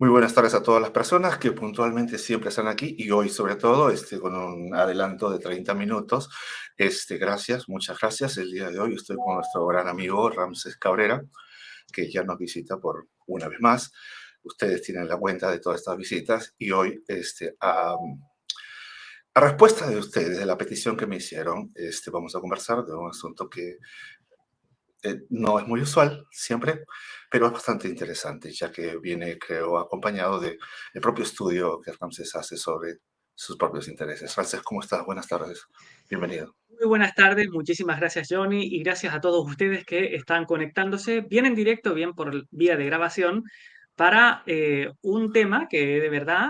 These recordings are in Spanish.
Muy buenas tardes a todas las personas que puntualmente siempre están aquí y hoy sobre todo con un adelanto de 30 minutos. Gracias, muchas gracias. El día de hoy estoy con nuestro gran amigo Ramses Cabrera, que ya nos visita por una vez más. Ustedes tienen la cuenta de todas estas visitas y hoy, a respuesta de ustedes, de la petición que me hicieron, vamos a conversar de un asunto que no es muy usual siempre, pero es bastante interesante, ya que viene, creo, acompañado del propio estudio que Ramses hace sobre sus propios intereses. Ramses, ¿cómo estás? Buenas tardes. Bienvenido. Muy buenas tardes, muchísimas gracias Johnny y gracias a todos ustedes que están conectándose, bien en directo, bien por vía de grabación, para un tema que de verdad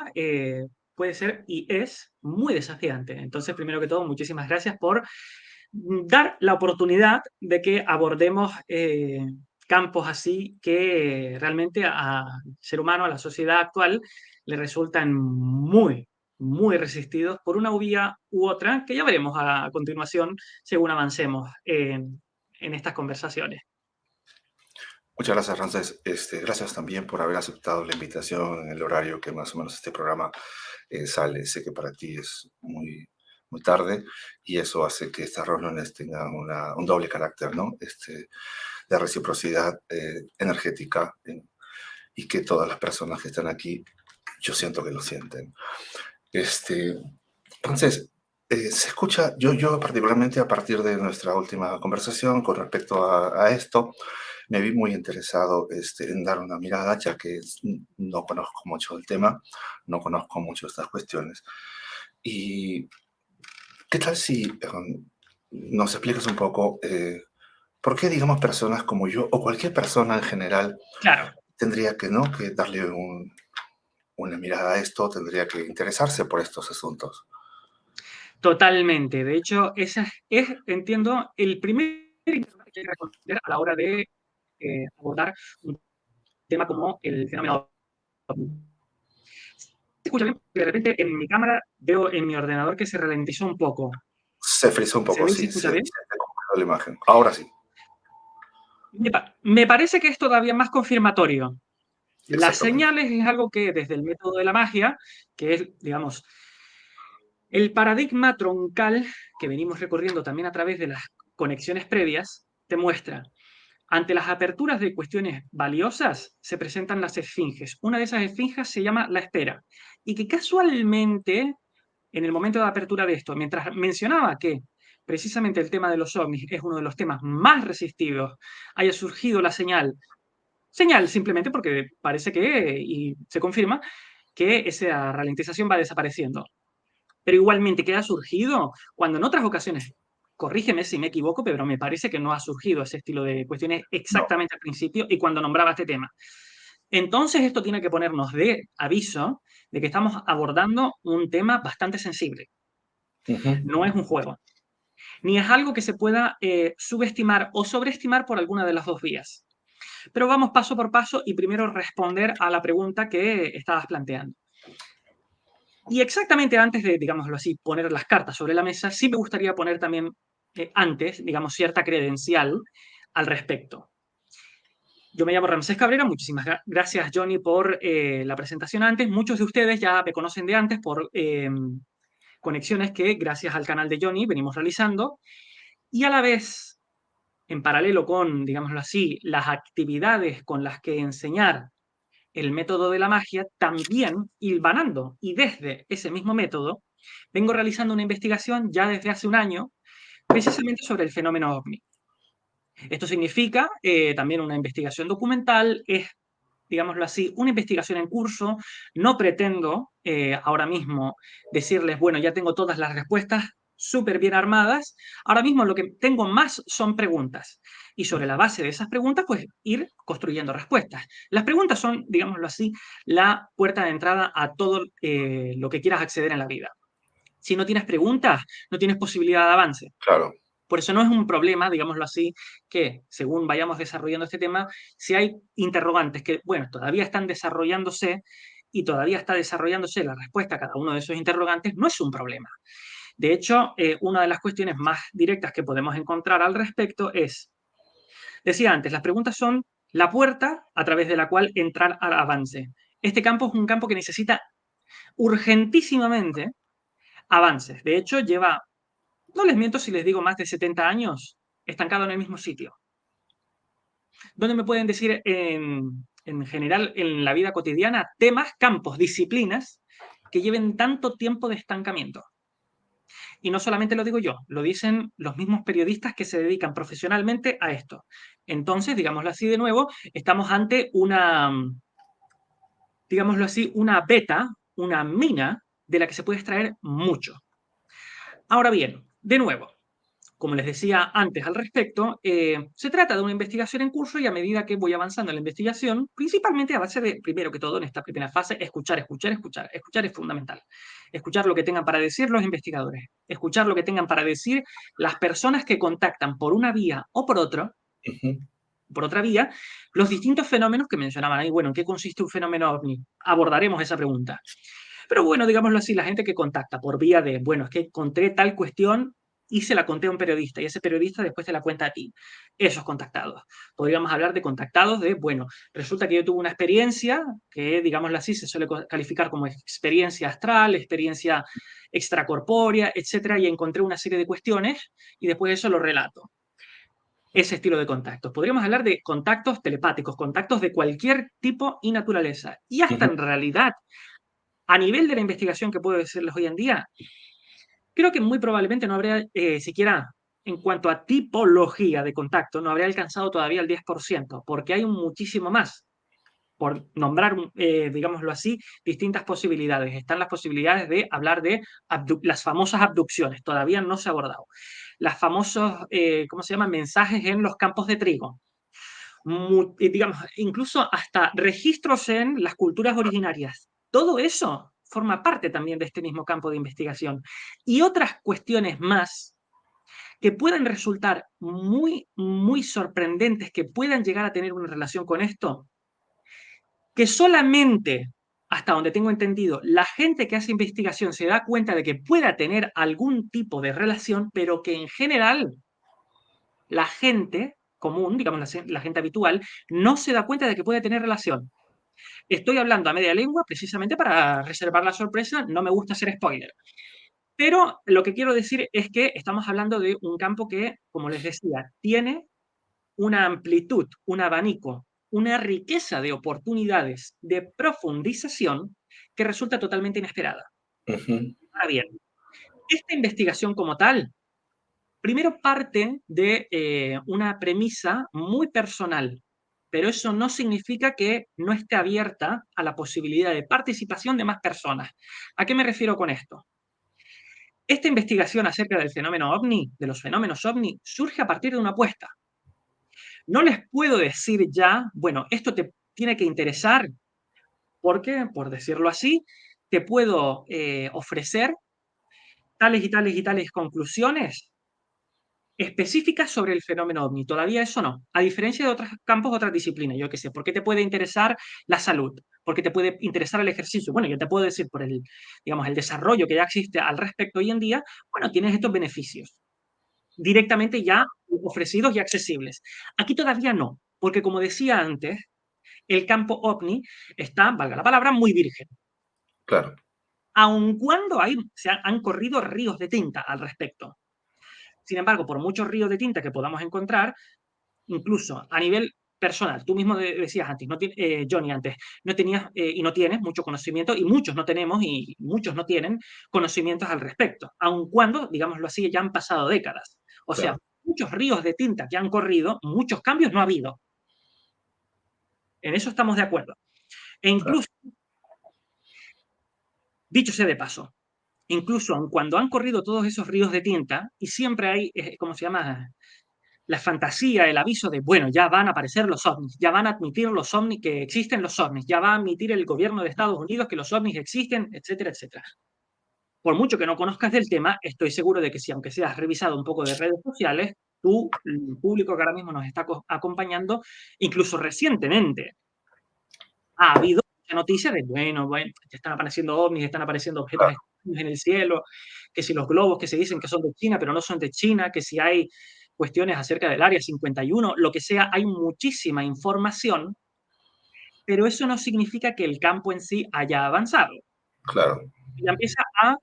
puede ser y es muy desafiante. Entonces, primero que todo, muchísimas gracias por dar la oportunidad de que abordemos campos así que realmente al ser humano, a la sociedad actual, le resultan muy resistidos por una vía u otra, que ya veremos a continuación según avancemos en estas conversaciones. Muchas gracias, Ramses. Gracias también por haber aceptado la invitación en el horario que más o menos este programa sale. Sé que para ti es muy tarde y eso hace que estas reuniones tengan un doble carácter, ¿no? De reciprocidad energética y que todas las personas que están aquí, yo siento que lo sienten. Este, entonces, se escucha, yo particularmente a partir de nuestra última conversación con respecto a esto, me vi muy interesado en dar una mirada, ya que no conozco mucho el tema, no conozco mucho estas cuestiones. ¿Y qué tal si nos explicas un poco por qué, digamos, personas como yo o cualquier persona en general Claro, tendría que, ¿no? que darle una mirada a esto, tendría que interesarse por estos asuntos? totalmente. De hecho, ese entiendo, el primer interrogante que hay que responder a la hora de abordar un tema como el fenómeno ovni. ¿Se escucha bien? De repente en mi cámara veo en mi ordenador que se ralentizó un poco. Se frizó un ¿Se poco, ve y se sí, escucha se bien? congeló la imagen. Ahora sí, Me parece que es todavía más confirmatorio. Las exactamente. señales es algo que desde el método de la magia, que es, digamos, el paradigma troncal que venimos recorriendo también a través de las conexiones previas, te muestra. Ante las aperturas de cuestiones valiosas se presentan las esfinges. Una de esas esfinges se llama la espera. Y que casualmente, en el momento de apertura de esto, mientras mencionaba que precisamente el tema de los ovnis es uno de los temas más resistidos, haya surgido la señal simplemente porque parece que, y se confirma, que esa ralentización va desapareciendo. Pero igualmente que ha surgido cuando en otras ocasiones, corrígeme si me equivoco, pero me parece que no ha surgido ese estilo de cuestiones No. exactamente al principio y cuando nombraba este tema. Entonces esto tiene que ponernos de aviso de que estamos abordando un tema bastante sensible. Ujú. No es un juego, ni es algo que se pueda subestimar o sobreestimar por alguna de las dos vías. Pero vamos paso por paso y primero responder a la pregunta que estabas planteando. Y exactamente antes de, digámoslo así, poner las cartas sobre la mesa, sí me gustaría poner también antes, digamos, cierta credencial al respecto. Yo me llamo Ramsés Cabrera, muchísimas gracias Johnny por la presentación antes. Muchos de ustedes ya me conocen de antes por conexiones que gracias al canal de Johnny venimos realizando y a la vez, en paralelo con, digámoslo así, las actividades con las que enseñar el método de la magia, también hilvanando y desde ese mismo método, vengo realizando una investigación ya desde hace un año precisamente sobre el fenómeno ovni. Esto significa también una investigación documental, es, digámoslo así, una investigación en curso. No pretendo ahora mismo decirles, bueno, ya tengo todas las respuestas súper bien armadas. Ahora mismo lo que tengo más son preguntas. Y sobre la base de esas preguntas, pues ir construyendo respuestas. Las preguntas son, digámoslo así, la puerta de entrada a todo lo que quieras acceder en la vida. Si no tienes preguntas, no tienes posibilidad de avance. Claro. Por eso no es un problema, digámoslo así, que según vayamos desarrollando este tema, si hay interrogantes que, bueno, todavía están desarrollándose y todavía está desarrollándose la respuesta a cada uno de esos interrogantes, no es un problema. De hecho, una de las cuestiones más directas que podemos encontrar al respecto es, decía antes, las preguntas son la puerta a través de la cual entrar al avance. Este campo es un campo que necesita urgentísimamente avances. De hecho, lleva, no les miento si les digo, más de 70 años estancado en el mismo sitio. ¿Dónde me pueden decir en general en la vida cotidiana temas, campos, disciplinas que lleven tanto tiempo de estancamiento? Y no solamente lo digo yo, lo dicen los mismos periodistas que se dedican profesionalmente a esto. Entonces, digámoslo así de nuevo, estamos ante una, digámoslo así, una beta, una mina de la que se puede extraer mucho. Ahora bien, de nuevo, como les decía antes al respecto, se trata de una investigación en curso y a medida que voy avanzando en la investigación, principalmente a base de, primero que todo, en esta primera fase, escuchar, escuchar, escuchar. Escuchar es fundamental. Escuchar lo que tengan para decir los investigadores, escuchar lo que tengan para decir las personas que contactan por una vía o Ujú, por otra vía, los distintos fenómenos que mencionaban ahí. Bueno, ¿en qué consiste un fenómeno ovni? Abordaremos esa pregunta. Pero bueno, digámoslo así, la gente que contacta por vía de, bueno, es que encontré tal cuestión y se la conté a un periodista y ese periodista después te la cuenta a ti. Esos contactados. Podríamos hablar de contactados de, bueno, resulta que yo tuve una experiencia que, digámoslo así, se suele calificar como experiencia astral, experiencia extracorpórea, etcétera, y encontré una serie de cuestiones y después eso lo relato. Ese estilo de contactos. Podríamos hablar de contactos telepáticos, contactos de cualquier tipo y naturaleza. Y hasta ujú, en realidad a nivel de la investigación que puedo decirles hoy en día, creo que muy probablemente no habría siquiera, en cuanto a tipología de contacto, no habría alcanzado todavía el 10%, porque hay muchísimo más. Por nombrar, digámoslo así, distintas posibilidades. Están las posibilidades de hablar de las famosas abducciones, todavía no se ha abordado. Las famosos, ¿cómo se llaman? Mensajes en los campos de trigo. Digamos, incluso hasta registros en las culturas originarias. Todo eso forma parte también de este mismo campo de investigación. Y otras cuestiones más que pueden resultar muy, muy sorprendentes, que puedan llegar a tener una relación con esto, que solamente, hasta donde tengo entendido, la gente que hace investigación se da cuenta de que pueda tener algún tipo de relación, pero que en general la gente común, digamos la gente habitual, no se da cuenta de que puede tener relación. Estoy hablando a media lengua precisamente para reservar la sorpresa, no me gusta hacer spoiler. Pero lo que quiero decir es que estamos hablando de un campo que, como les decía, tiene una amplitud, un abanico, una riqueza de oportunidades de profundización que resulta totalmente inesperada. ujú. Ahora bien, esta investigación como tal, primero parte de una premisa muy personal, pero eso no significa que no esté abierta a la posibilidad de participación de más personas. ¿A qué me refiero con esto? Esta investigación acerca del fenómeno ovni, de los fenómenos ovni, surge a partir de una apuesta. No les puedo decir ya, bueno, esto te tiene que interesar porque, por decirlo así, te puedo ofrecer tales y tales y tales conclusiones específicas sobre el fenómeno ovni. Todavía eso no. A diferencia de otros campos, otras disciplinas. Yo qué sé, ¿por qué te puede interesar la salud? ¿Por qué te puede interesar el ejercicio? Bueno, yo te puedo decir por el, digamos, el desarrollo que ya existe al respecto hoy en día, bueno, tienes estos beneficios directamente ya ofrecidos y accesibles. Aquí todavía no, porque como decía antes, el campo ovni está, valga la palabra, muy virgen. Claro. Aun cuando han corrido ríos de tinta al respecto. Sin embargo, por muchos ríos de tinta que podamos encontrar, incluso a nivel personal, tú mismo decías antes, no Johnny antes, no tenías y no tienes mucho conocimiento, y muchos no tenemos y muchos no tienen conocimientos al respecto, aun cuando, digámoslo así, ya han pasado décadas. O sea, Claro, muchos ríos de tinta que han corrido, muchos cambios no ha habido. En eso estamos de acuerdo. E claro. incluso, dicho sea de paso, incluso aun cuando han corrido todos esos ríos de tinta, y siempre hay, ¿cómo se llama? La fantasía, el aviso de, bueno, ya van a aparecer los ovnis, ya van a admitir los ovnis que existen los ovnis, ya va a admitir el gobierno de Estados Unidos que los ovnis existen, etcétera, etcétera. Por mucho que no conozcas del tema, estoy seguro de que si aunque seas revisado un poco de redes sociales, tú, el público que ahora mismo nos está acompañando, incluso recientemente, ha habido mucha noticia de, bueno, bueno, están apareciendo ovnis, están apareciendo objetos Claro. extraños en el cielo, que si los globos que se dicen que son de China, pero no son de China, que si hay cuestiones acerca del Área 51, lo que sea, hay muchísima información, pero eso no significa que el campo en sí haya avanzado. claro, Y empieza a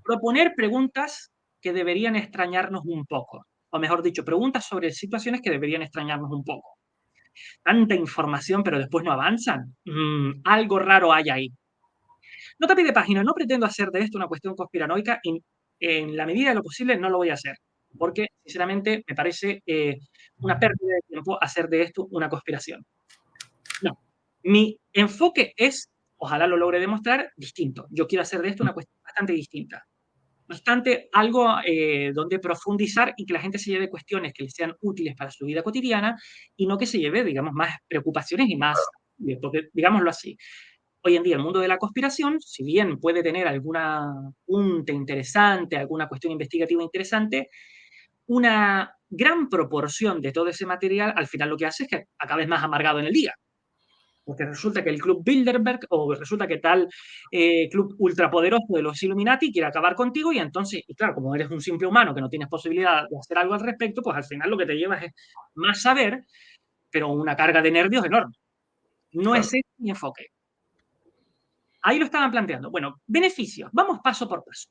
proponer preguntas que deberían extrañarnos un poco, o mejor dicho, preguntas sobre situaciones que deberían extrañarnos un poco. Tanta información, pero después no avanzan. Algo raro hay ahí. Nota a pie de página, no pretendo hacer de esto una cuestión conspiranoica y en la medida de lo posible no lo voy a hacer, porque sinceramente me parece una pérdida de tiempo hacer de esto una conspiración. No, mi enfoque es, ojalá lo logre demostrar, distinto. Yo quiero hacer de esto una cuestión bastante distinta. Bastante algo donde profundizar y que la gente se lleve cuestiones que le sean útiles para su vida cotidiana y no que se lleve, digamos, más preocupaciones y más, porque, digámoslo así, hoy en día el mundo de la conspiración, si bien puede tener alguna punta interesante, alguna cuestión investigativa interesante, una gran proporción de todo ese material al final lo que hace es que acabes más amargado en el día. Porque resulta que el Club Bilderberg o resulta que tal club ultrapoderoso de los Illuminati quiere acabar contigo y entonces, y claro, como eres un simple humano que no tienes posibilidad de hacer algo al respecto, pues al final lo que te llevas es más saber, pero una carga de nervios enorme. No es claro. ese mi enfoque. Ahí lo estaban planteando. Bueno, beneficios. Vamos paso por paso.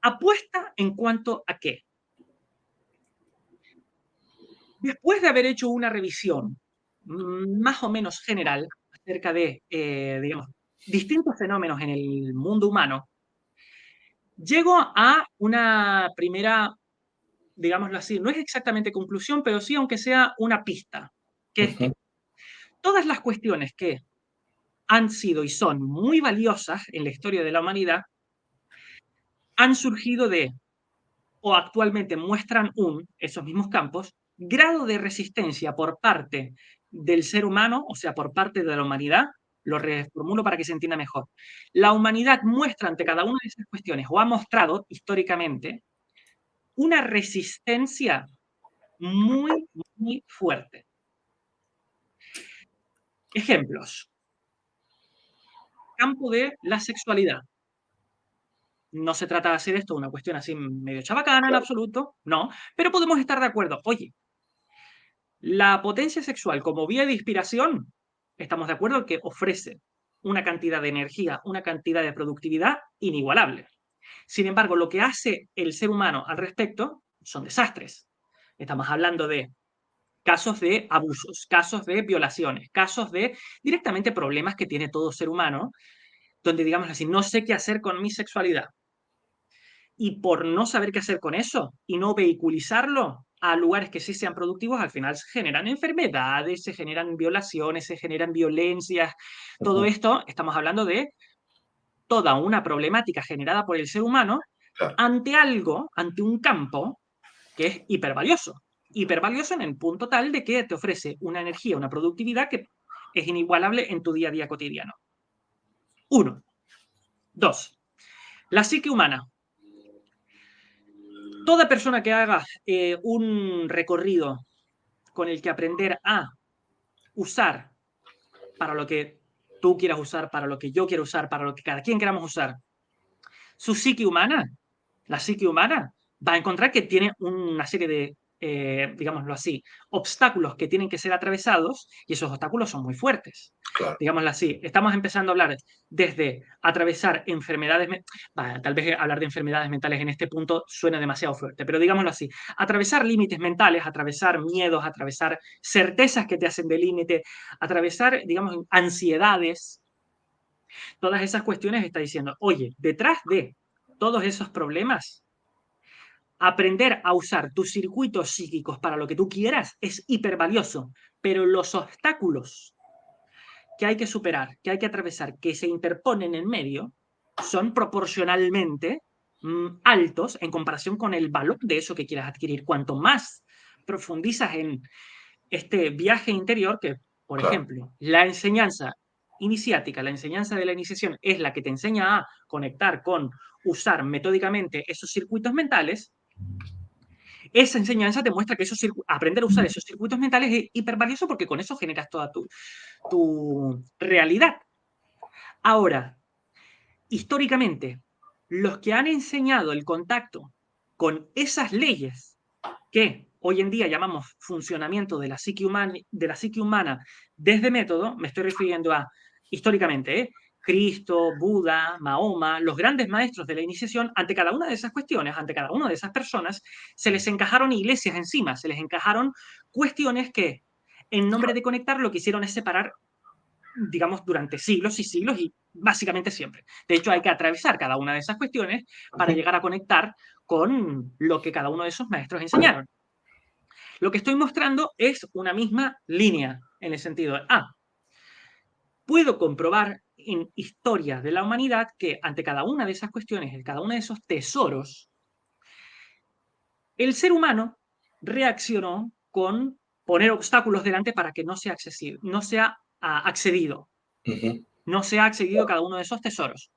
Apuesta en cuanto a qué. Después de haber hecho una revisión más o menos general acerca de, digamos, distintos fenómenos en el mundo humano, llego a una primera, digámoslo así, no es exactamente conclusión, pero sí, aunque sea una pista, que es que Ujú, todas las cuestiones que han sido y son muy valiosas en la historia de la humanidad han surgido de o actualmente muestran esos mismos campos, grado de resistencia por parte del ser humano, o sea, por parte de la humanidad, lo reformulo para que se entienda mejor. La humanidad muestra ante cada una de esas cuestiones, o ha mostrado históricamente, una resistencia muy, muy fuerte. Ejemplos. Campo de la sexualidad. No se trata de hacer esto una cuestión así medio chabacana en claro. absoluto, no, pero podemos estar de acuerdo. Oye, la potencia sexual como vía de inspiración, estamos de acuerdo en que ofrece una cantidad de energía, una cantidad de productividad inigualable. Sin embargo, lo que hace el ser humano al respecto son desastres. Estamos hablando de casos de abusos, casos de violaciones, casos de directamente problemas que tiene todo ser humano, donde digamos así, no sé qué hacer con mi sexualidad. Y por no saber qué hacer con eso y no vehiculizarlo a lugares que sí sean productivos, al final se generan enfermedades, se generan violaciones, se generan violencias. Todo Ujú, esto, estamos hablando de toda una problemática generada por el ser humano claro. ante algo, ante un campo que es hipervalioso. Hipervalioso en el punto tal de que te ofrece una energía, una productividad que es inigualable en tu día a día cotidiano. Uno. Dos. La psique humana. Toda persona que haga un recorrido con el que aprender a usar para lo que tú quieras usar, para lo que yo quiera usar, para lo que cada quien queramos usar, su psique humana, la psique humana, va a encontrar que tiene una serie de, digámoslo así, obstáculos que tienen que ser atravesados y esos obstáculos son muy fuertes. Claro. Digámoslo así, estamos empezando a hablar desde atravesar enfermedades, tal vez hablar de enfermedades mentales en este punto suena demasiado fuerte, pero digámoslo así, atravesar límites mentales, atravesar miedos, atravesar certezas que te hacen de límite, atravesar, digamos, ansiedades, todas esas cuestiones está diciendo, oye, detrás de todos esos problemas, aprender a usar tus circuitos psíquicos para lo que tú quieras es hipervalioso, pero los obstáculos que hay que superar, que hay que atravesar, que se interponen en medio, son proporcionalmente altos en comparación con el valor de eso que quieras adquirir. Cuanto más profundizas en este viaje interior, que, por Claro. ejemplo, la enseñanza iniciática, la enseñanza de la iniciación es la que te enseña a conectar con usar metódicamente esos circuitos mentales, esa enseñanza te muestra que aprender a usar esos circuitos mentales es hipervalioso porque con eso generas toda tu realidad. Ahora, históricamente, los que han enseñado el contacto con esas leyes que hoy en día llamamos funcionamiento de la psique humana desde método, me estoy refiriendo a, históricamente, Cristo, Buda, Mahoma, los grandes maestros de la iniciación, ante cada una de esas cuestiones, ante cada una de esas personas, se les encajaron iglesias encima, se les encajaron cuestiones que, en nombre de conectar, lo que hicieron es separar, digamos, durante siglos y siglos y básicamente siempre. De hecho, hay que atravesar cada una de esas cuestiones para Ujú. llegar a conectar con lo que cada uno de esos maestros enseñaron. Lo que estoy mostrando es una misma línea, en el sentido de, puedo comprobar en historia de la humanidad que ante cada una de esas cuestiones, en cada uno de esos tesoros, el ser humano reaccionó con poner obstáculos delante para que no sea accesible, no sea accedido, Ujú. no sea accedido a cada uno de esos tesoros.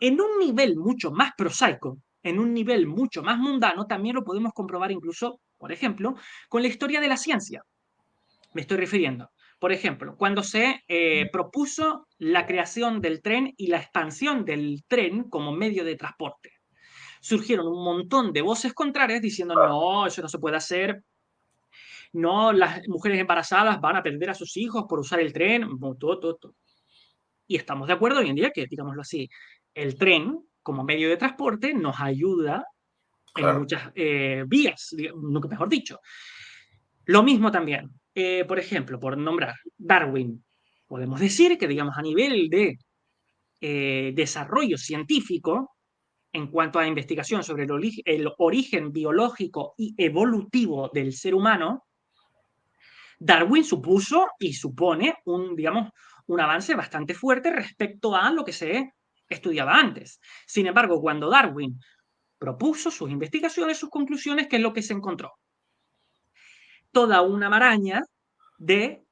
En un nivel mucho más prosaico, en un nivel mucho más mundano, también lo podemos comprobar incluso, por ejemplo, con la historia de la ciencia. Me estoy refiriendo. Por ejemplo, cuando se propuso la creación del tren y la expansión del tren como medio de transporte, surgieron un montón de voces contrarias diciendo, no, eso no se puede hacer, no, las mujeres embarazadas van a perder a sus hijos por usar el tren, todo, todo, todo. Y estamos de acuerdo hoy en día que, digámoslo así, el tren como medio de transporte nos ayuda en Claro, muchas vías, nunca mejor dicho. Lo mismo también, por ejemplo, por nombrar Darwin, podemos decir que, digamos, a nivel de desarrollo científico, en cuanto a investigación sobre el origen biológico y evolutivo del ser humano, Darwin supuso y supone un, digamos, un avance bastante fuerte respecto a lo que se estudiaba antes. Sin embargo, cuando Darwin propuso sus investigaciones, sus conclusiones, ¿qué es lo que se encontró? Toda una maraña de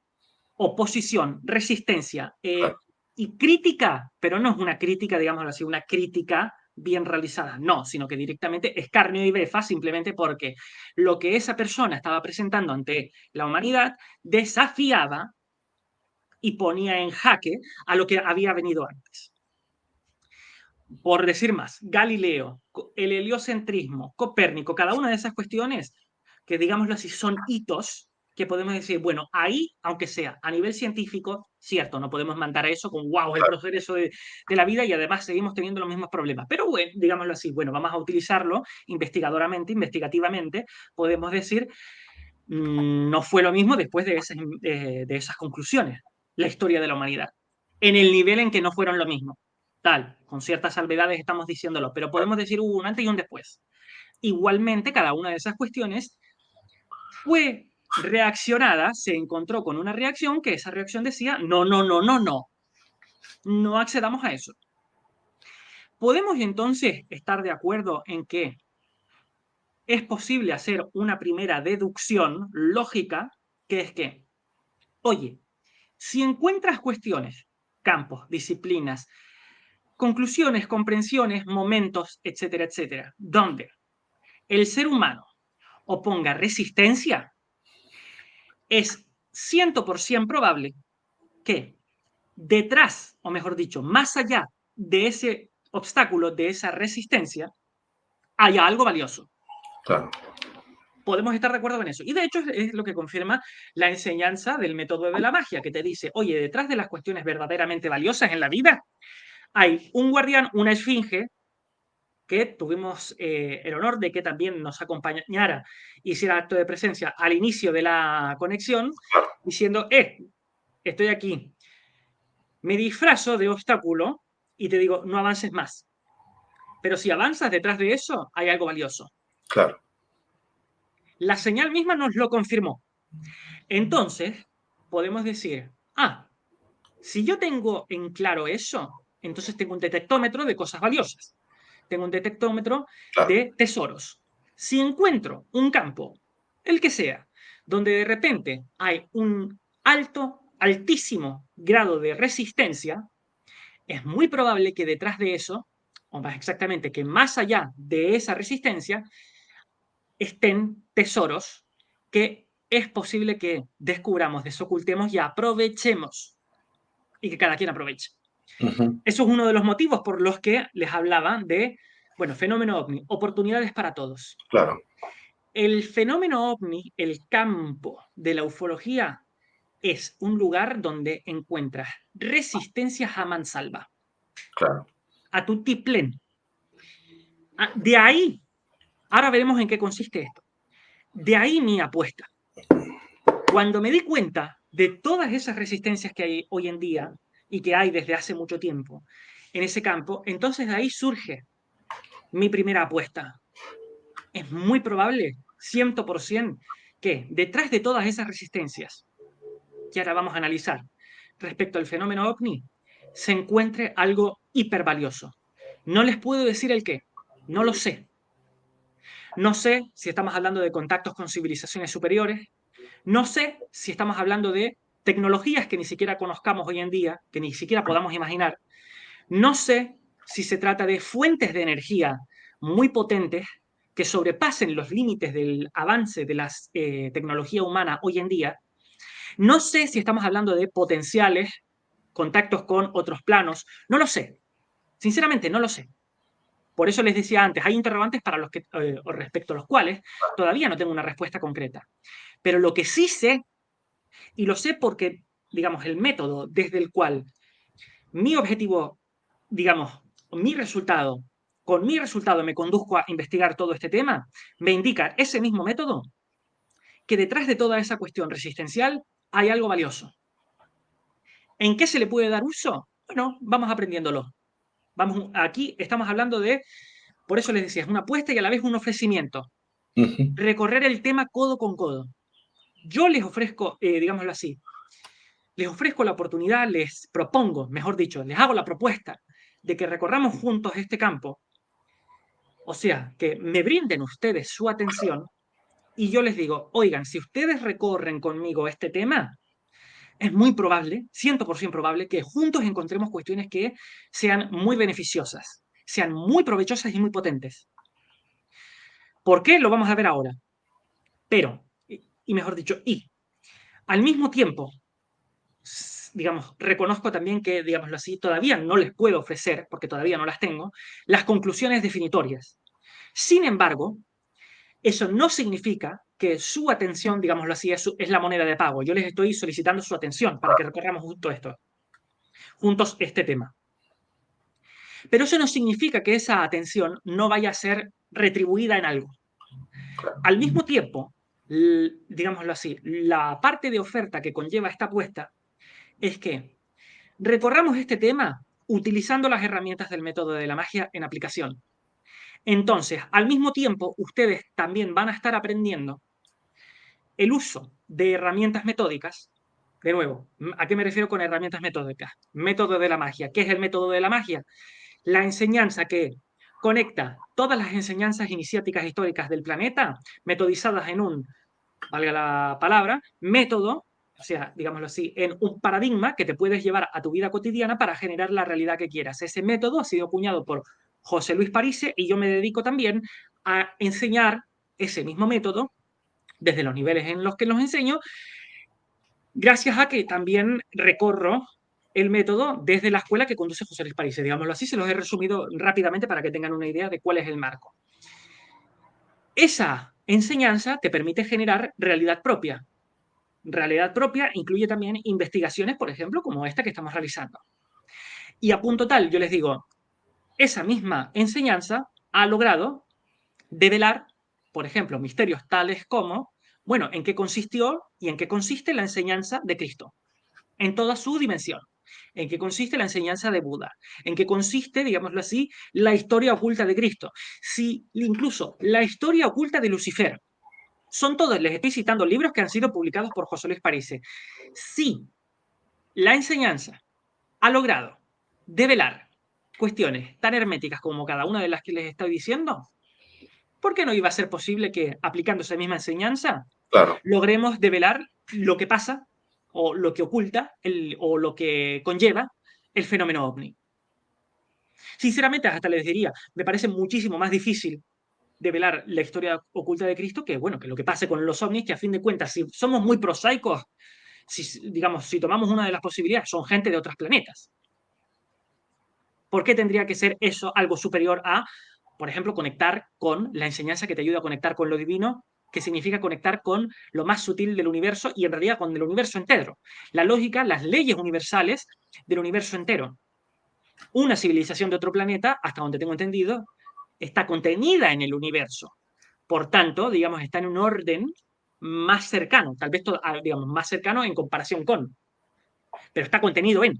oposición, resistencia claro, y crítica, pero no es una crítica, digámoslo así, una crítica bien realizada, no, sino que directamente escarnio y befa simplemente porque lo que esa persona estaba presentando ante la humanidad desafiaba y ponía en jaque a lo que había venido antes. Por decir más, Galileo, el heliocentrismo, Copérnico, cada una de esas cuestiones que, digámoslo así, son hitos que podemos decir, bueno, ahí, aunque sea a nivel científico, cierto, no podemos mandar a eso con wow, el claro. progreso de la vida y además seguimos teniendo los mismos problemas. Pero bueno, digámoslo así, bueno, vamos a utilizarlo investigadoramente, investigativamente, podemos decir, no fue lo mismo después de esas conclusiones, la historia de la humanidad, en el nivel en que no fueron lo mismo. Tal, con ciertas salvedades estamos diciéndolo, pero podemos decir hubo un antes y un después. Igualmente, cada una de esas cuestiones fue reaccionada, se encontró con una reacción que esa reacción decía, no, no, no, no, no, no accedamos a eso. ¿Podemos entonces estar de acuerdo en que es posible hacer una primera deducción lógica, que es que, oye, si encuentras cuestiones, campos, disciplinas, conclusiones, comprensiones, momentos, etcétera, etcétera, donde el ser humano oponga resistencia, es 100% probable que detrás, o mejor dicho, más allá de ese obstáculo, de esa resistencia, haya algo valioso. Claro. Podemos estar de acuerdo en eso. Y de hecho es lo que confirma la enseñanza del método de la magia, que te dice, oye, detrás de las cuestiones verdaderamente valiosas en la vida, hay un guardián, una esfinge, que tuvimos el honor de que también nos acompañara, hiciera acto de presencia al inicio de la conexión, diciendo, estoy aquí, me disfrazo de obstáculo y te digo, no avances más. Pero si avanzas detrás de eso, hay algo valioso. Claro. La señal misma nos lo confirmó. Entonces, podemos decir, si yo tengo en claro eso, entonces tengo un detectómetro de cosas valiosas. Tengo un detectómetro Claro. de tesoros. Si encuentro un campo, el que sea, donde de repente hay un altísimo grado de resistencia, es muy probable que detrás de eso, o más exactamente, que más allá de esa resistencia, estén tesoros que es posible que descubramos, desocultemos y aprovechemos y que cada quien aproveche. Ujú. Eso es uno de los motivos por los que les hablaba de, bueno, fenómeno ovni, oportunidades para todos. Claro. El fenómeno ovni, el campo de la ufología, es un lugar donde encuentras resistencias a mansalva, Claro. a tutiplén. De ahí, ahora veremos en qué consiste esto. De ahí mi apuesta. Cuando me di cuenta de todas esas resistencias que hay hoy en día y que hay desde hace mucho tiempo en ese campo, entonces de ahí surge mi primera apuesta. Es muy probable, 100%, que detrás de todas esas resistencias que ahora vamos a analizar respecto al fenómeno ovni, se encuentre algo hipervalioso. No les puedo decir el qué, no lo sé. No sé si estamos hablando de contactos con civilizaciones superiores, no sé si estamos hablando de tecnologías que ni siquiera conozcamos hoy en día, que ni siquiera podamos imaginar. No sé si se trata de fuentes de energía muy potentes que sobrepasen los límites del avance de la tecnología humana hoy en día. No sé si estamos hablando de potenciales contactos con otros planos. No lo sé. Sinceramente, no lo sé. Por eso les decía antes, hay interrogantes para los que, o respecto a los cuales todavía no tengo una respuesta concreta. Pero lo que sí sé, y lo sé porque, digamos, el método desde el cual mi objetivo, digamos, con mi resultado me conduzco a investigar todo este tema, me indica ese mismo método que detrás de toda esa cuestión resistencial hay algo valioso. ¿En qué se le puede dar uso? Bueno, vamos aprendiéndolo. Vamos, aquí estamos hablando de, por eso les decía, es una apuesta y a la vez un ofrecimiento. Ujú. Recorrer el tema codo con codo. Yo les ofrezco, digámoslo así, les ofrezco la oportunidad, les propongo, mejor dicho, les hago la propuesta de que recorramos juntos este campo. O sea, que me brinden ustedes su atención y yo les digo, oigan, si ustedes recorren conmigo este tema, es muy probable, 100% probable, que juntos encontremos cuestiones que sean muy beneficiosas, sean muy provechosas y muy potentes. ¿Por qué? Lo vamos a ver ahora. Pero, y mejor dicho, y al mismo tiempo, digamos, reconozco también que, digámoslo así, todavía no les puedo ofrecer, porque todavía no las tengo, las conclusiones definitorias. Sin embargo, eso no significa que su atención, digámoslo así, es la moneda de pago. Yo les estoy solicitando su atención para que recorramos juntos este tema. Pero eso no significa que esa atención no vaya a ser retribuida en algo. Al mismo tiempo, digámoslo así, la parte de oferta que conlleva esta apuesta es que recorramos este tema utilizando las herramientas del método de la magia en aplicación. Entonces, al mismo tiempo, ustedes también van a estar aprendiendo el uso de herramientas metódicas. De nuevo, ¿a qué me refiero con herramientas metódicas? Método de la magia. ¿Qué es el método de la magia? La enseñanza que conecta todas las enseñanzas iniciáticas históricas del planeta, metodizadas en un, valga la palabra, método, o sea, digámoslo así, en un paradigma que te puedes llevar a tu vida cotidiana para generar la realidad que quieras. Ese método ha sido acuñado por José Luis Parise y yo me dedico también a enseñar ese mismo método desde los niveles en los que los enseño, gracias a que también recorro el método desde la escuela que conduce José Luis París. Digámoslo así, se los he resumido rápidamente para que tengan una idea de cuál es el marco. Esa enseñanza te permite generar realidad propia. Realidad propia incluye también investigaciones, por ejemplo, como esta que estamos realizando. Y a punto tal, yo les digo, esa misma enseñanza ha logrado develar, por ejemplo, misterios tales como, bueno, en qué consistió y en qué consiste la enseñanza de Cristo en toda su dimensión. ¿En qué consiste la enseñanza de Buda? ¿En qué consiste, digámoslo así, la historia oculta de Cristo? Si incluso la historia oculta de Lucifer. Son todos, les estoy citando libros que han sido publicados por José Luis Parisse. Si la enseñanza ha logrado develar cuestiones tan herméticas como cada una de las que les estoy diciendo, ¿por qué no iba a ser posible que, aplicando esa misma enseñanza, Claro. logremos develar lo que pasa o lo que oculta o lo que conlleva el fenómeno ovni? Sinceramente, hasta les diría, me parece muchísimo más difícil develar la historia oculta de Cristo que, bueno, que lo que pase con los ovnis, que a fin de cuentas, si somos muy prosaicos, si, digamos, si tomamos una de las posibilidades, son gente de otros planetas. ¿Por qué tendría que ser eso algo superior a, por ejemplo, conectar con la enseñanza que te ayuda a conectar con lo divino, que significa conectar con lo más sutil del universo y en realidad con el universo entero. La lógica, las leyes universales del universo entero. Una civilización de otro planeta, hasta donde tengo entendido, está contenida en el universo. Por tanto, digamos, está en un orden más cercano, tal vez, digamos, más cercano en comparación con, pero está contenido en.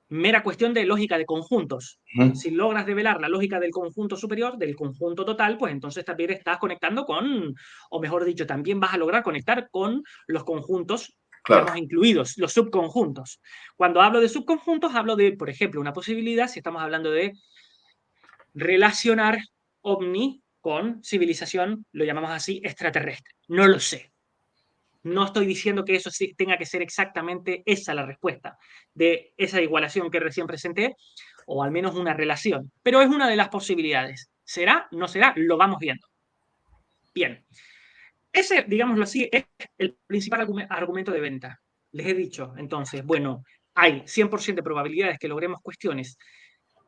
Mera cuestión de lógica de conjuntos. Ujú. Si logras develar la lógica del conjunto superior, del conjunto total, pues entonces también estás conectando con, o mejor dicho, también vas a lograr conectar con los conjuntos, Claro. digamos, incluidos, los subconjuntos. Cuando hablo de subconjuntos, hablo de, por ejemplo, una posibilidad, si estamos hablando de relacionar ovni con civilización, lo llamamos así, extraterrestre. No lo sé. No estoy diciendo que eso sí tenga que ser exactamente esa la respuesta de esa igualación que recién presenté, o al menos una relación, pero es una de las posibilidades. ¿Será? ¿No será? Lo vamos viendo. Bien, ese, digámoslo así, es el principal argumento de venta. Les he dicho, entonces, bueno, hay 100% de probabilidades que logremos cuestiones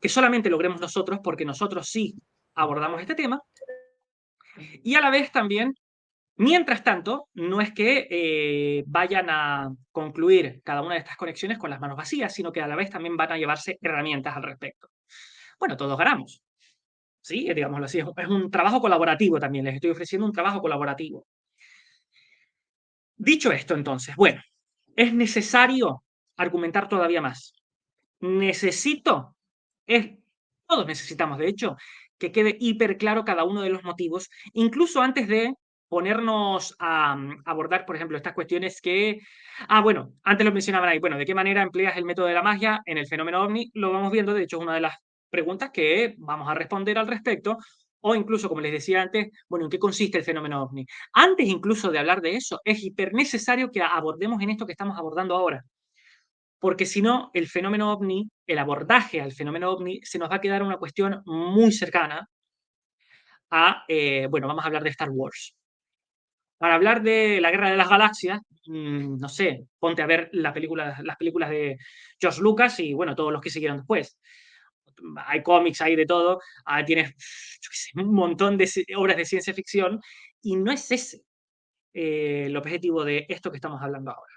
que solamente logremos nosotros, porque nosotros sí abordamos este tema, y a la vez también, mientras tanto, no es que vayan a concluir cada una de estas conexiones con las manos vacías, sino que a la vez también van a llevarse herramientas al respecto. Bueno, todos ganamos, ¿sí? Digámoslo así, es un trabajo colaborativo también, les estoy ofreciendo un trabajo colaborativo. Dicho esto, entonces, bueno, es necesario argumentar todavía más. Necesito, es, todos necesitamos, de hecho, que quede hiper claro cada uno de los motivos, incluso antes de ponernos a abordar, por ejemplo, estas cuestiones que, bueno, antes lo mencionaban ahí, bueno, ¿de qué manera empleas el método de la magia en el fenómeno OVNI? Lo vamos viendo, de hecho, es una de las preguntas que vamos a responder al respecto, o incluso, como les decía antes, bueno, ¿en qué consiste el fenómeno OVNI? Antes incluso de hablar de eso, es hiper necesario que abordemos en esto que estamos abordando ahora, porque si no, el fenómeno ovni, el abordaje al fenómeno ovni, se nos va a quedar una cuestión muy cercana a, bueno, vamos a hablar de Star Wars. Para hablar de la Guerra de las Galaxias, no sé, ponte a ver las películas de George Lucas y, bueno, todos los que siguieron después. Hay cómics, hay de todo, tienes yo qué sé, un montón de obras de ciencia ficción y no es ese el objetivo de esto que estamos hablando ahora.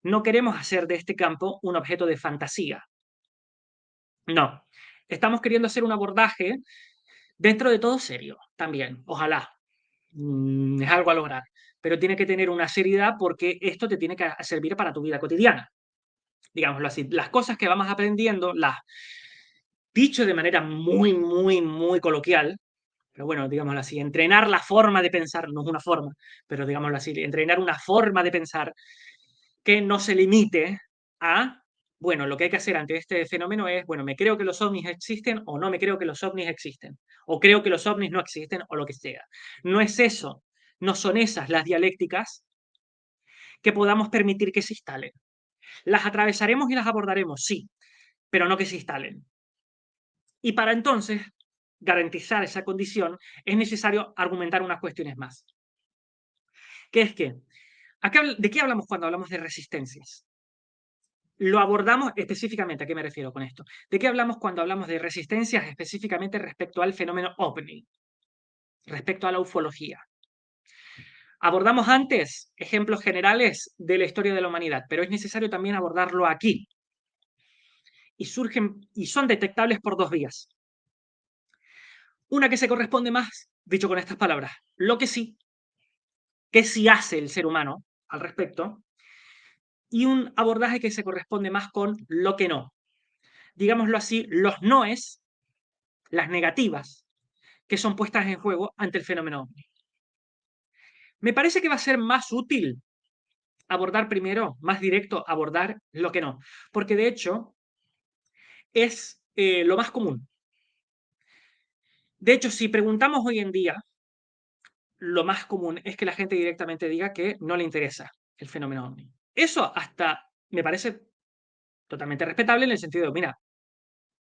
No queremos hacer de este campo un objeto de fantasía. No. Estamos queriendo hacer un abordaje dentro de todo serio también. Ojalá. Es algo a lograr. Pero tiene que tener una seriedad porque esto te tiene que servir para tu vida cotidiana. Digámoslo así. Las cosas que vamos aprendiendo, las dicho de manera muy, muy, muy coloquial, pero bueno, digámoslo así, entrenar la forma de pensar, no es una forma, pero digámoslo así, entrenar una forma de pensar que no se limite a, bueno, lo que hay que hacer ante este fenómeno es, bueno, me creo que los ovnis existen o no me creo que los ovnis existen, o creo que los ovnis no existen o lo que sea. No es eso, no son esas las dialécticas que podamos permitir que se instalen. Las atravesaremos y las abordaremos, sí, pero no que se instalen. Y para entonces garantizar esa condición es necesario argumentar unas cuestiones más. Que es que, ¿de qué hablamos cuando hablamos de resistencias? Lo abordamos específicamente, ¿a qué me refiero con esto? ¿De qué hablamos cuando hablamos de resistencias específicamente respecto al fenómeno OVNI, respecto a la ufología? Abordamos antes ejemplos generales de la historia de la humanidad, pero es necesario también abordarlo aquí. Y surgen y son detectables por dos vías. Una que se corresponde más, dicho con estas palabras, lo que sí hace el ser humano al respecto, y un abordaje que se corresponde más con lo que no. Digámoslo así, los noes, las negativas, que son puestas en juego ante el fenómeno ovni. Me parece que va a ser más útil abordar primero, más directo, abordar lo que no, porque de hecho es lo más común. De hecho, si preguntamos hoy en día, lo más común es que la gente directamente diga que no le interesa el fenómeno ovni. Eso hasta me parece totalmente respetable en el sentido de, mira,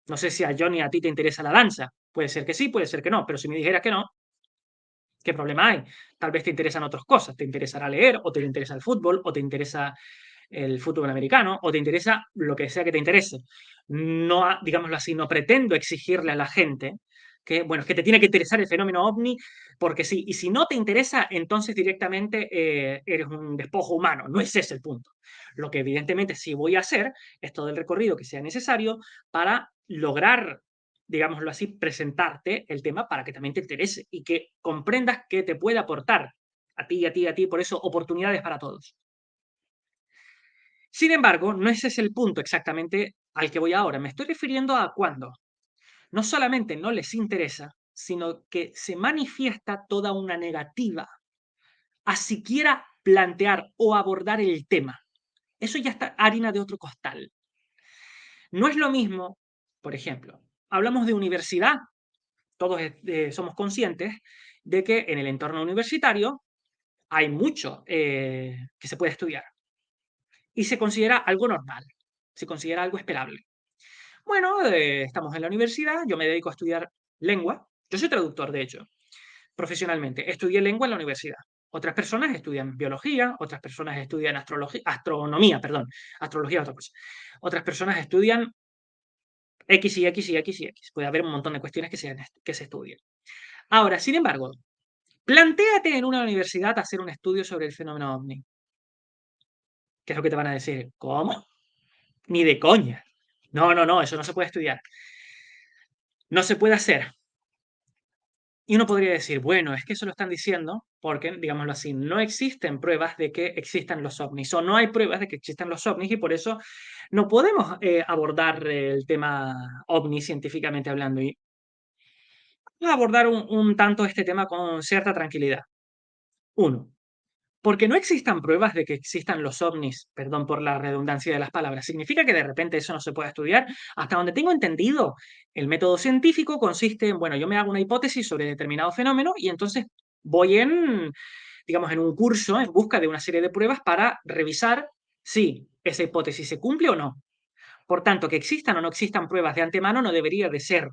no sé si a Johnny a ti te interesa la danza. Puede ser que sí, puede ser que no, pero si me dijeras que no, ¿qué problema hay? Tal vez te interesan otras cosas, te interesará leer, o te interesa el fútbol, o te interesa el fútbol americano, o te interesa lo que sea que te interese. No, digámoslo así, no pretendo exigirle a la gente que, bueno, que te tiene que interesar el fenómeno ovni porque sí, y si no te interesa, entonces directamente eres un despojo humano, no es ese el punto. Lo que evidentemente sí voy a hacer es todo el recorrido que sea necesario para lograr, digámoslo así, presentarte el tema para que también te interese y que comprendas que te puede aportar a ti, a ti, a ti, por eso oportunidades para todos. Sin embargo, no ese es el punto exactamente al que voy ahora. Me estoy refiriendo a cuando no solamente no les interesa, sino que se manifiesta toda una negativa a siquiera plantear o abordar el tema. Eso ya está harina de otro costal. No es lo mismo, por ejemplo, hablamos de universidad, todos somos conscientes de que en el entorno universitario hay mucho que se puede estudiar y se considera algo normal, se considera algo esperable. Bueno, estamos en la universidad, yo me dedico a estudiar lengua, yo soy traductor de hecho, profesionalmente. Estudié lengua en la universidad. Otras personas estudian biología, otras personas estudian astronomía, perdón, astrología es otra cosa. Otras personas estudian X y X y X y X. Puede haber un montón de cuestiones que se estudien. Ahora, sin embargo, plantéate en una universidad hacer un estudio sobre el fenómeno ovni. ¿Qué es lo que te van a decir? ¿Cómo? Ni de coña. No, no, no, eso no se puede estudiar. No se puede hacer. Y uno podría decir, bueno, es que eso lo están diciendo porque, digámoslo así, no existen pruebas de que existan los ovnis o no hay pruebas de que existan los ovnis y por eso no podemos abordar el tema ovni científicamente hablando. Y voy a abordar un tanto este tema con cierta tranquilidad. Uno, porque no existan pruebas de que existan los ovnis, perdón por la redundancia de las palabras, significa que de repente eso no se puede estudiar. Hasta donde tengo entendido, el método científico consiste en, bueno, yo me hago una hipótesis sobre determinado fenómeno y entonces voy en, digamos, en un curso en busca de una serie de pruebas para revisar si esa hipótesis se cumple o no. Por tanto, que existan o no existan pruebas de antemano no debería de ser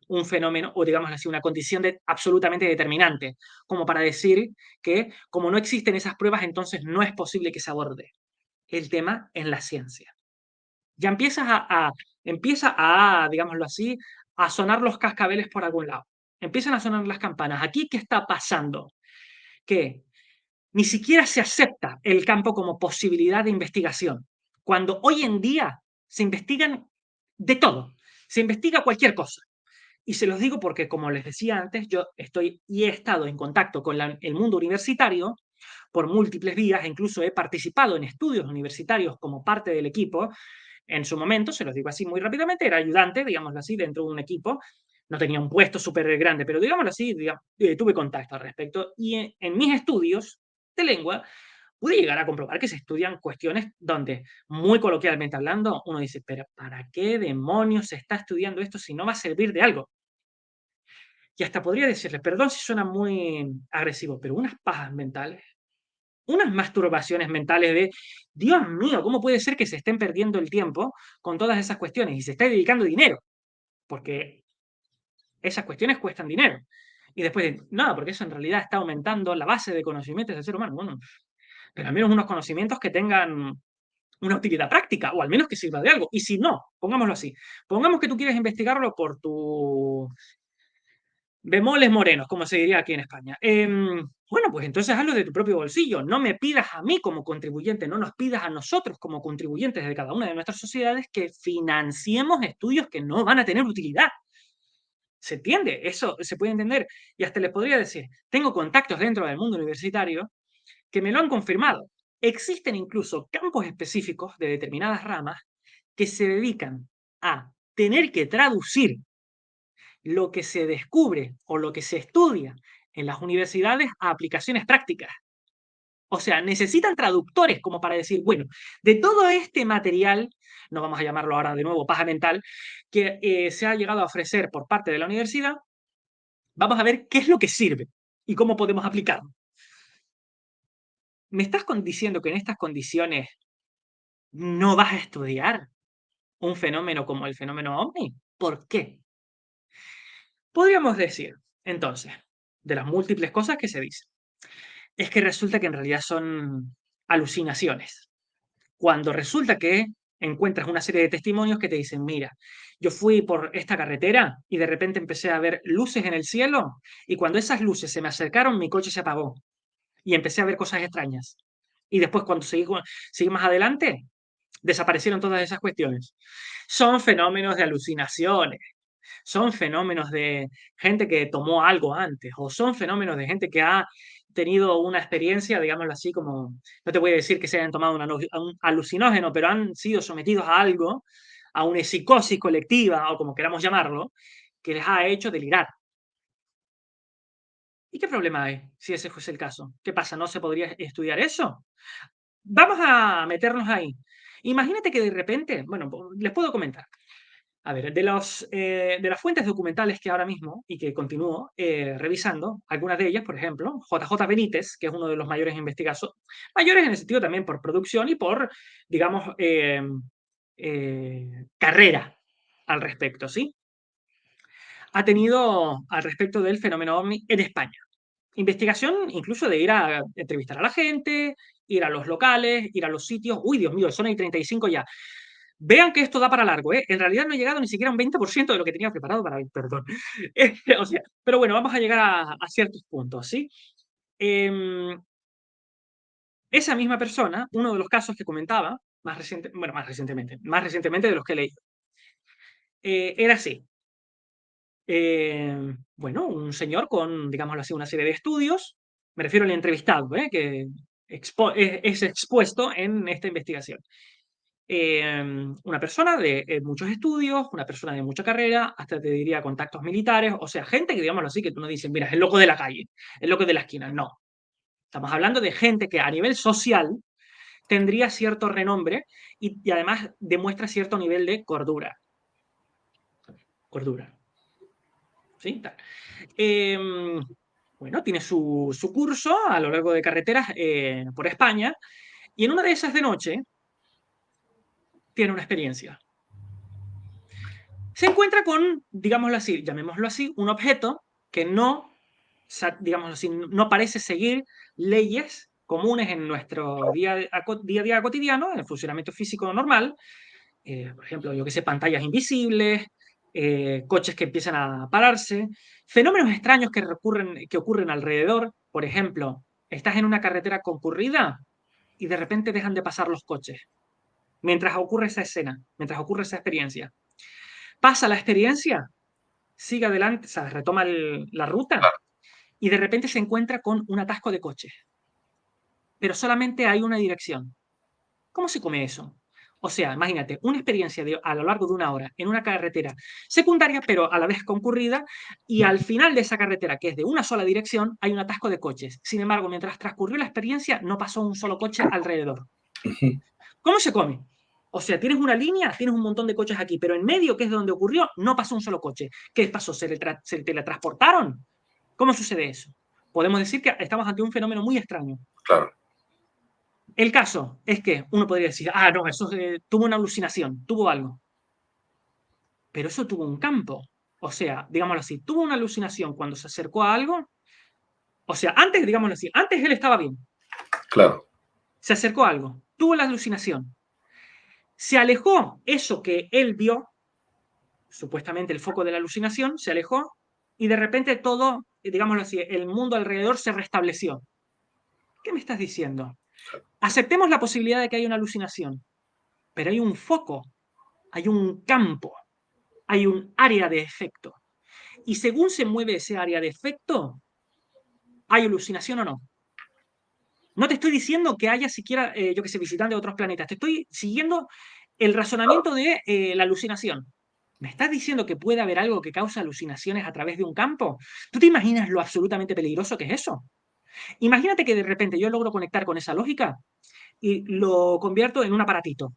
un fenómeno o digamos así, una condición absolutamente determinante, como para decir que como no existen esas pruebas, entonces no es posible que se aborde el tema en la ciencia. Ya empieza a, digámoslo así, a sonar los cascabeles por algún lado. Empiezan a sonar las campanas. Aquí, ¿qué está pasando? Que ni siquiera se acepta el campo como posibilidad de investigación, cuando hoy en día se investigan de todo, se investiga cualquier cosa. Y se los digo porque, como les decía antes, yo estoy y he estado en contacto con el mundo universitario por múltiples vías, e incluso he participado en estudios universitarios como parte del equipo. En su momento, se los digo así muy rápidamente, era ayudante, digámoslo así, dentro de un equipo. No tenía un puesto súper grande, pero digámoslo así, tuve contacto al respecto. Y en mis estudios de lengua pude llegar a comprobar que se estudian cuestiones donde, muy coloquialmente hablando, uno dice, pero ¿para qué demonios se está estudiando esto si no va a servir de algo? Y hasta podría decirle, perdón si suena muy agresivo, pero unas pajas mentales, unas masturbaciones mentales de, Dios mío, ¿cómo puede ser que se estén perdiendo el tiempo con todas esas cuestiones y se está dedicando dinero? Porque esas cuestiones cuestan dinero. Y después, no, porque eso en realidad está aumentando la base de conocimientos del ser humano. Bueno, pero al menos unos conocimientos que tengan una utilidad práctica o al menos que sirva de algo. Y si no, pongámoslo así, pongamos que tú quieres investigarlo por tu bemoles morenos, como se diría aquí en España. Bueno, pues entonces hazlo de tu propio bolsillo. No me pidas a mí como contribuyente, no nos pidas a nosotros como contribuyentes de cada una de nuestras sociedades que financiemos estudios que no van a tener utilidad. ¿Se entiende? Eso se puede entender. Y hasta les podría decir, tengo contactos dentro del mundo universitario que me lo han confirmado. Existen incluso campos específicos de determinadas ramas que se dedican a tener que traducir lo que se descubre o lo que se estudia en las universidades a aplicaciones prácticas. O sea, necesitan traductores como para decir, bueno, de todo este material, no vamos a llamarlo ahora de nuevo paja mental, que se ha llegado a ofrecer por parte de la universidad, vamos a ver qué es lo que sirve y cómo podemos aplicarlo. ¿Me estás diciendo que en estas condiciones no vas a estudiar un fenómeno como el fenómeno OVNI? ¿Por qué? Podríamos decir, entonces, de las múltiples cosas que se dicen, es que resulta que en realidad son alucinaciones. Cuando resulta que encuentras una serie de testimonios que te dicen, mira, yo fui por esta carretera y de repente empecé a ver luces en el cielo y cuando esas luces se me acercaron, mi coche se apagó y empecé a ver cosas extrañas. Y después cuando seguí más adelante, desaparecieron todas esas cuestiones. Son fenómenos de alucinaciones, son fenómenos de gente que tomó algo antes, o son fenómenos de gente que ha tenido una experiencia, digámoslo así, como, no te voy a decir que se hayan tomado un alucinógeno, pero han sido sometidos a algo, a una psicosis colectiva, o como queramos llamarlo, que les ha hecho delirar. ¿Y qué problema hay si ese fuese el caso? ¿Qué pasa? ¿No se podría estudiar eso? Vamos a meternos ahí. Imagínate que de repente, bueno, les puedo comentar. A ver, de las fuentes documentales que ahora mismo y que continúo revisando, algunas de ellas, por ejemplo, JJ Benítez, que es uno de los mayores investigadores, mayores en el sentido también por producción y por, digamos, carrera al respecto, ¿sí? Ha tenido al respecto del fenómeno OVNI en España. Investigación incluso de ir a entrevistar a la gente, ir a los locales, ir a los sitios. Uy, Dios mío, son el 35 ya. Vean que esto da para largo, ¿eh? En realidad no he llegado ni siquiera a un 20% de lo que tenía preparado para hoy, perdón. O sea, pero bueno, vamos a llegar a ciertos puntos, ¿sí? Em, esa misma persona, uno de los casos que comentaba, más recientemente de los que leí, era así. Bueno, un señor con, digámoslo así, una serie de estudios, me refiero al entrevistado, que es expuesto en esta investigación. Una persona de muchos estudios, una persona de mucha carrera, hasta te diría contactos militares, o sea, gente que, digámoslo así, que tú no dices, mira, es el loco de la calle, el loco de la esquina. No. Estamos hablando de gente que a nivel social tendría cierto renombre y además demuestra cierto nivel de cordura. Cordura. ¿Sí? Tal. Bueno, tiene su curso a lo largo de carreteras por España y en una de esas de noche tiene una experiencia. Se encuentra con, digámoslo así, llamémoslo así, un objeto que no, digámoslo así, no parece seguir leyes comunes en nuestro día a día cotidiano, en el funcionamiento físico normal. Por ejemplo, yo que sé, pantallas invisibles, coches que empiezan a pararse, fenómenos extraños que ocurren alrededor. Por ejemplo, estás en una carretera concurrida y de repente dejan de pasar los coches mientras ocurre esa escena, mientras ocurre esa experiencia. Pasa la experiencia, sigue adelante, ¿sabes? Retoma la ruta Claro. y de repente se encuentra con un atasco de coches, pero solamente hay una dirección. ¿Cómo se come eso? O sea, imagínate, una experiencia a lo largo de una hora en una carretera secundaria, pero a la vez concurrida, y al final de esa carretera, que es de una sola dirección, hay un atasco de coches. Sin embargo, mientras transcurrió la experiencia, no pasó un solo coche alrededor. Ujú. ¿Cómo se come? O sea, tienes una línea, tienes un montón de coches aquí, pero en medio, que es donde ocurrió, no pasó un solo coche. ¿Qué pasó? ¿Se teletransportaron? ¿Cómo sucede eso? Podemos decir que estamos ante un fenómeno muy extraño. Claro. El caso es que uno podría decir, ah, no, eso tuvo una alucinación, tuvo algo. Pero eso tuvo un campo. O sea, digámoslo así, tuvo una alucinación cuando se acercó a algo. O sea, antes, digámoslo así, antes él estaba bien. Claro. Se acercó a algo, tuvo la alucinación. Se alejó eso que él vio, supuestamente el foco de la alucinación, se alejó y de repente todo, digámoslo así, el mundo alrededor se restableció. ¿Qué me estás diciendo? Aceptemos la posibilidad de que haya una alucinación, pero hay un foco, hay un campo, hay un área de efecto. Y según se mueve ese área de efecto, ¿hay alucinación o no? No te estoy diciendo que haya siquiera, yo que sé, visitantes de otros planetas. Te estoy siguiendo el razonamiento de la alucinación. ¿Me estás diciendo que puede haber algo que causa alucinaciones a través de un campo? ¿Tú te imaginas lo absolutamente peligroso que es eso? Imagínate que de repente yo logro conectar con esa lógica y lo convierto en un aparatito.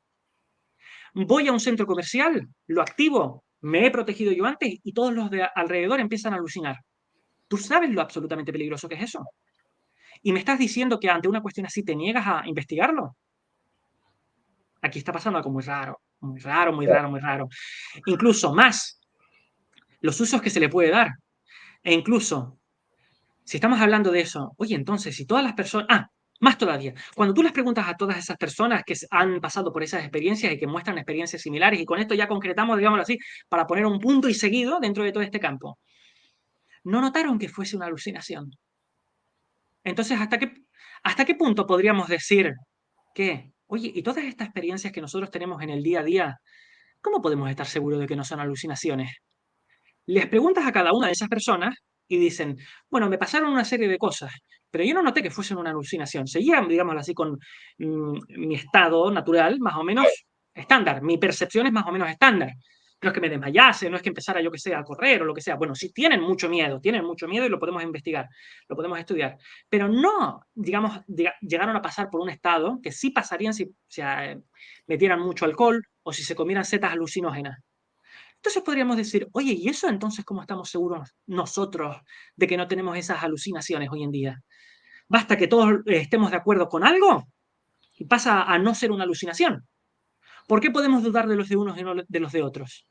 Voy a un centro comercial, lo activo, me he protegido yo antes y todos los de alrededor empiezan a alucinar. ¿Tú sabes lo absolutamente peligroso que es eso? Y me estás diciendo que ante una cuestión así te niegas a investigarlo. Aquí está pasando algo muy raro, muy raro, muy raro, muy raro. Incluso más los usos que se le puede dar. E incluso, si estamos hablando de eso, oye, entonces, si todas las personas... Ah, Más todavía, cuando tú les preguntas a todas esas personas que han pasado por esas experiencias y que muestran experiencias similares, y con esto ya concretamos, digámoslo así, para poner un punto y seguido dentro de todo este campo, no notaron que fuese una alucinación. Entonces, hasta qué punto podríamos decir que, oye, y todas estas experiencias que nosotros tenemos en el día a día, ¿cómo podemos estar seguros de que no son alucinaciones? Les preguntas a cada una de esas personas y dicen, bueno, me pasaron una serie de cosas, pero yo no noté que fuesen una alucinación. Seguía, digámoslo así, con mi estado natural más o menos estándar. Mi percepción es más o menos estándar. No es que me desmayase, no es que empezara yo que sé a correr o lo que sea. Bueno, sí tienen mucho miedo y lo podemos investigar, lo podemos estudiar. Pero no, digamos, llegaron a pasar por un estado que sí pasarían si metieran mucho alcohol o si se comieran setas alucinógenas. Entonces podríamos decir, oye, ¿y eso entonces cómo estamos seguros nosotros de que no tenemos esas alucinaciones hoy en día? Basta que todos estemos de acuerdo con algo y pasa a no ser una alucinación. ¿Por qué podemos dudar de los de unos y no de los de otros?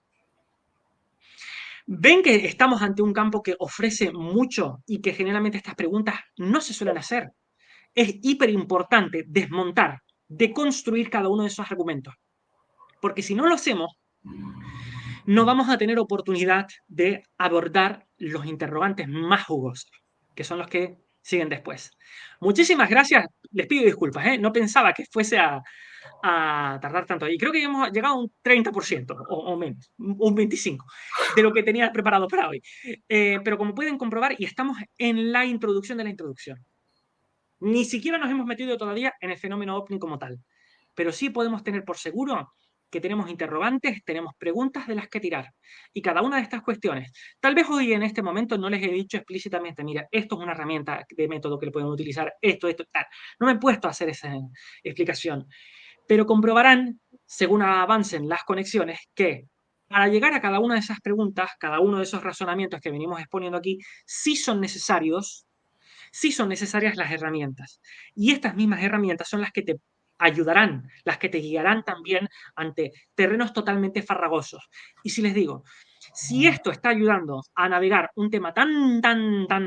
Ven que estamos ante un campo que ofrece mucho y que generalmente estas preguntas no se suelen hacer. Es hiper importante desmontar, deconstruir cada uno de esos argumentos. Porque si no lo hacemos, no vamos a tener oportunidad de abordar los interrogantes más jugosos, que son los que siguen después. Muchísimas gracias. Les pido disculpas, ¿eh? No pensaba que fuese a tardar tanto. Y creo que hemos llegado a un 30% o menos, un 25% de lo que tenía preparado para hoy. Pero como pueden comprobar, y estamos en la introducción de la introducción. Ni siquiera nos hemos metido todavía en el fenómeno ovni como tal. Pero sí podemos tener por seguro que tenemos interrogantes, tenemos preguntas de las que tirar. Y cada una de estas cuestiones, tal vez hoy en este momento no les he dicho explícitamente, mira, esto es una herramienta de método que le podemos utilizar, esto, tal. No me he puesto a hacer esa explicación. Pero comprobarán, según avancen las conexiones, que para llegar a cada una de esas preguntas, cada uno de esos razonamientos que venimos exponiendo aquí, sí son necesarias las herramientas. Y estas mismas herramientas son las que te ayudarán, las que te guiarán también ante terrenos totalmente farragosos. Y si les digo, si esto está ayudando a navegar un tema tan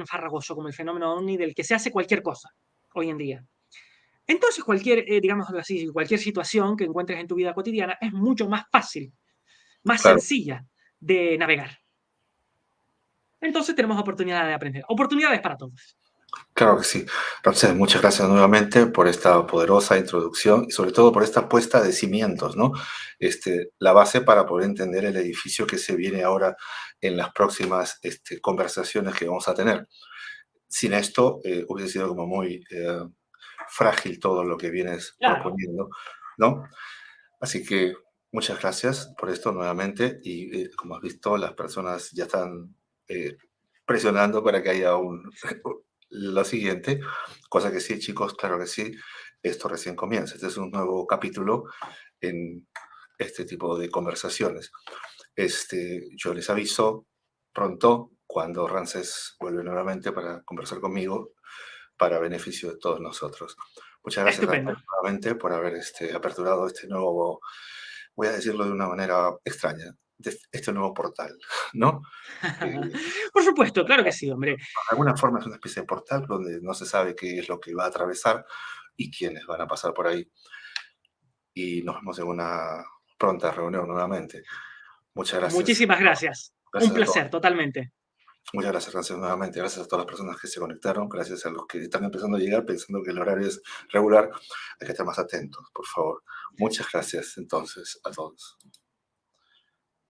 farragoso como el fenómeno OVNI, del que se hace cualquier cosa hoy en día, entonces cualquier, digamos así, cualquier situación que encuentres en tu vida cotidiana es mucho más fácil, más Claro, sencilla de navegar. Entonces tenemos oportunidad de aprender. Oportunidades para todos. claro que sí. Ramsés, muchas gracias nuevamente por esta poderosa introducción y sobre todo por esta puesta de cimientos, ¿no? La base para poder entender el edificio que se viene ahora en las próximas conversaciones que vamos a tener. Sin esto, hubiese sido como muy frágil todo lo que vienes Claro. proponiendo, ¿no? Así que muchas gracias por esto nuevamente y como has visto, las personas ya están eh, presionando para que haya lo siguiente, cosa que sí, chicos, claro que sí, esto recién comienza. Este es un nuevo capítulo en este tipo de conversaciones. Yo les aviso pronto cuando Rances vuelve nuevamente para conversar conmigo para beneficio de todos nosotros. Muchas gracias, Estupendo. Rances, nuevamente por haber aperturado este nuevo, voy a decirlo de una manera extraña, este nuevo portal, ¿no? Que de Por supuesto, claro que sí, hombre. alguna forma es una especie de portal donde no se sabe qué es lo que va a atravesar y quiénes van a pasar por ahí. Y nos vemos en una pronta reunión nuevamente. Muchas gracias. Muchísimas gracias. Un Gracias a todos. placer, totalmente. Muchas gracias, gracias nuevamente. Gracias a todas las personas que se conectaron. Gracias a los que están empezando a llegar pensando que el horario es regular. Hay que estar más atentos, por favor. Muchas gracias entonces a todos.